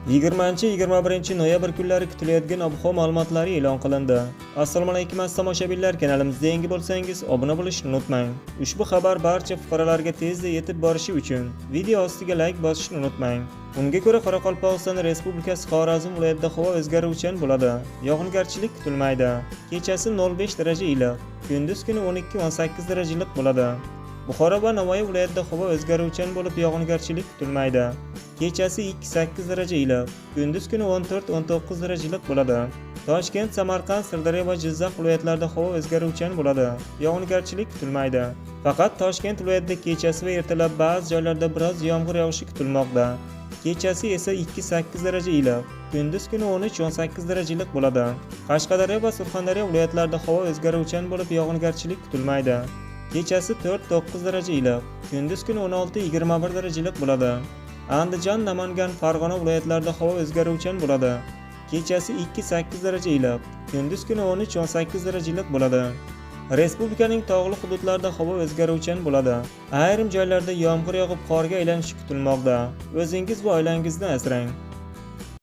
20-21 noyabr kunlari kutilayotgan ob-havo ma'lumotlari e'lon qilindi. Assalomu alaykum aziz tomoshabinlar, kanalimizga yangi bo'lsangiz obuna bo'lishni unutmang. Ushbu xabar barcha fuqarolarga tezda yetib borishi uchun video ostiga like bosishni unutmang. Unga ko'ra Qoraqalpog'iston Respublikasi Xorazm viloyatida havo o'zgaruvchan bo'ladi. Yog'ingarchilik kutilmaydi. Kechasi 0.5 daraja iliq, kunduz kuni 12-18 daraja iliq bo'ladi. Buxoro va Navoiy viloyatida havo o'zgaruvchan bo'lib, yog'ingarchilik kutilmaydi. Kechasi 2-8 daraja iliq, kunduz kuni 14-19 daraja iliq bo'ladi. Toshkent, Samarqand, Sirdaryo va Jizzax viloyatlarida havo o'zgaruvchan bo'ladi. Yog'ingarchilik kutilmaydi. Faqat Toshkent viloyatida kechasi va ertalab ba'zi joylarda biroz yomg'ir yog'ishi kutilmoqda. Kechasi esa 2-8 daraja iliq, kunduz kuni 13-18 daraja iliq bo'ladi. Qashqadaryo va Surxondaryo viloyatlarida havo o'zgaruvchan bo'lib, yog'ingarchilik kutilmaydi. Kechasi 4-9 daraja iliq, kunduz kuni 16-21 daraja iliq bo'ladi. Andijon, Namangan, Farg'ona viloyatlarida havo o'zgaruvchan bo'ladi. Kechasi 2-8 daraja iliq, kunduz kuni 13-18 daraja iliq bo'ladi. Respublikaning tog'li hududlarida havo o'zgaruvchan bo'ladi. Ayrim joylarda yomg'ir yog'ib qorga aylanishi kutilmoqda. O'zingiz va oilangizni asrang.